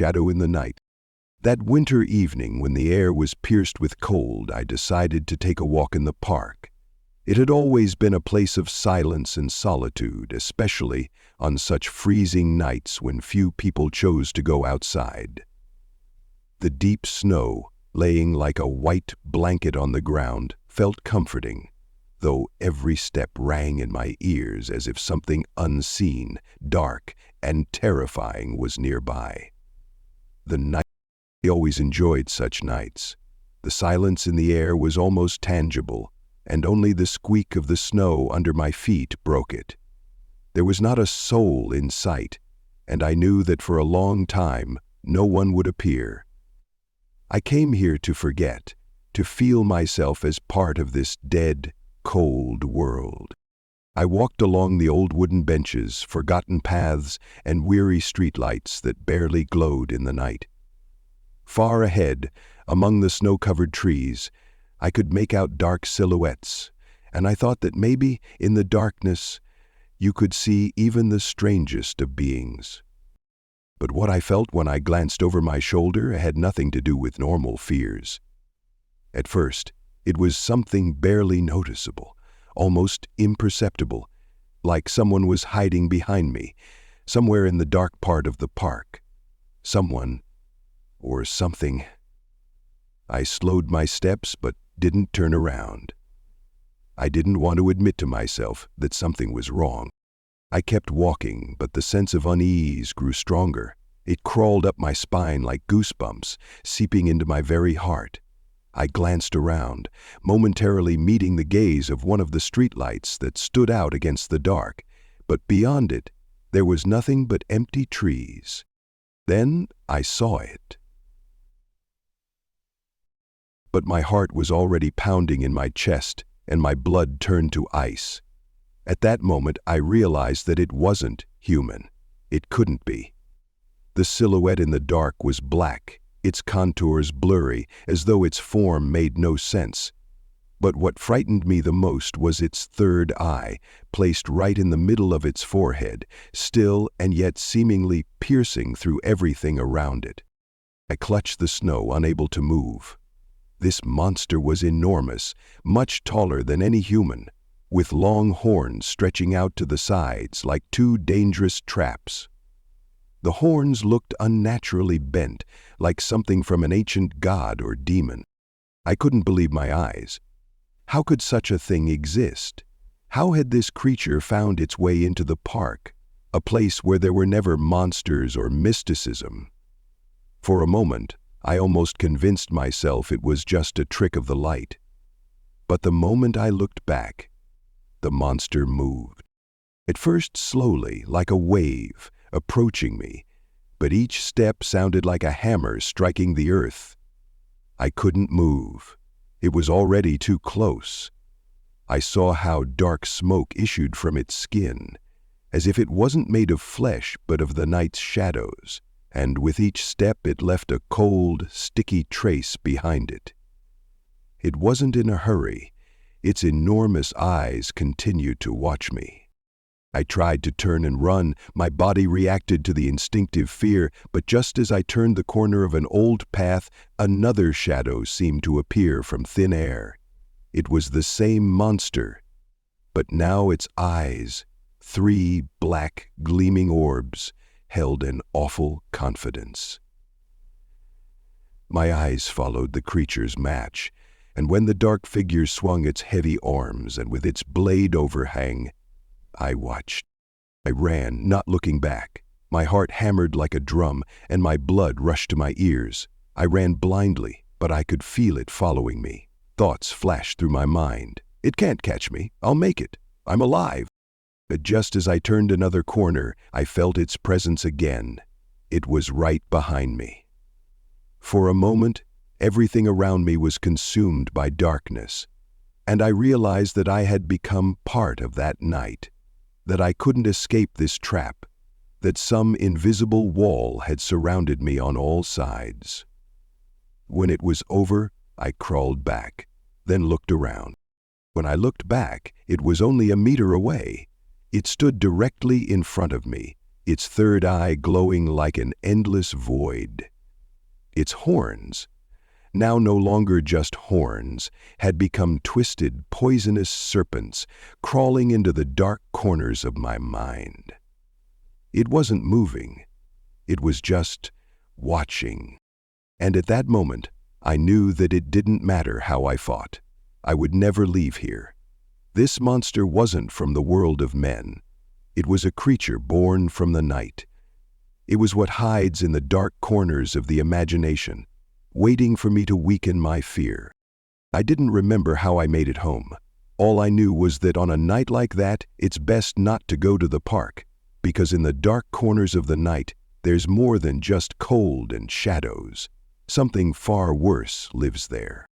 shadow in the night. That winter evening, when the air was pierced with cold, I decided to take a walk in the park. It had always been a place of silence and solitude, especially on such freezing nights when few people chose to go outside. The deep snow, laying like a white blanket on the ground, felt comforting, though every step rang in my ears as if something unseen, dark, and terrifying was nearby. I always enjoyed such nights. The silence in the air was almost tangible, and only the squeak of the snow under my feet broke it. There was not a soul in sight, and I knew that for a long time no one would appear. I came here to forget, to feel myself as part of this dead, cold world. I walked along the old wooden benches, forgotten paths, and weary streetlights that barely glowed in the night. Far ahead, among the snow-covered trees, I could make out dark silhouettes, and I thought that maybe, in the darkness, you could see even the strangest of beings. But what I felt when I glanced over my shoulder had nothing to do with normal fears. At first, it was something barely noticeable, almost imperceptible, like someone was hiding behind me, somewhere in the dark part of the park. Someone, or something. I slowed my steps but didn't turn around. I didn't want to admit to myself that something was wrong. I kept walking, but the sense of unease grew stronger. It crawled up my spine like goosebumps, seeping into my very heart. I glanced around, momentarily meeting the gaze of one of the streetlights that stood out against the dark, but beyond it, there was nothing but empty trees. Then I saw it. But my heart was already pounding in my chest, and my blood turned to ice. At that moment, I realized that it wasn't human. It couldn't be. The silhouette in the dark was black, its contours blurry, as though its form made no sense. But what frightened me the most was its third eye, placed right in the middle of its forehead, still and yet seemingly piercing through everything around it. I clutched the snow, unable to move. This monster was enormous, much taller than any human, with long horns stretching out to the sides like two dangerous traps. The horns looked unnaturally bent, like something from an ancient god or demon. I couldn't believe my eyes. How could such a thing exist? How had this creature found its way into the park, a place where there were never monsters or mysticism? For a moment, I almost convinced myself it was just a trick of the light. But the moment I looked back, the monster moved. At first slowly, like a wave, approaching me, but each step sounded like a hammer striking the earth. I couldn't move. It was already too close. I saw how dark smoke issued from its skin, as if it wasn't made of flesh but of the night's shadows, and with each step it left a cold, sticky trace behind it. It wasn't in a hurry. Its enormous eyes continued to watch me. I tried to turn and run. My body reacted to the instinctive fear, but just as I turned the corner of an old path, another shadow seemed to appear from thin air. It was the same monster, but now its eyes, three black, gleaming orbs, held an awful confidence. My eyes followed the creature's match, and when the dark figure swung its heavy arms and with its blade overhang, I watched. I ran, not looking back. My heart hammered like a drum, and my blood rushed to my ears. I ran blindly, but I could feel it following me. Thoughts flashed through my mind. It can't catch me. I'll make it. I'm alive. But just as I turned another corner, I felt its presence again. It was right behind me. For a moment, everything around me was consumed by darkness, and I realized that I had become part of that night, that I couldn't escape this trap, that some invisible wall had surrounded me on all sides. When it was over, I crawled back, then looked around. When I looked back, it was only a meter away. It stood directly in front of me, its third eye glowing like an endless void. Its horns, now no longer just horns, had become twisted, poisonous serpents crawling into the dark corners of my mind. It wasn't moving. It was just watching. And at that moment, I knew that it didn't matter how I fought. I would never leave here. This monster wasn't from the world of men. It was a creature born from the night. It was what hides in the dark corners of the imagination, waiting for me to weaken my fear. I didn't remember how I made it home. All I knew was that on a night like that, it's best not to go to the park, because in the dark corners of the night, there's more than just cold and shadows. Something far worse lives there.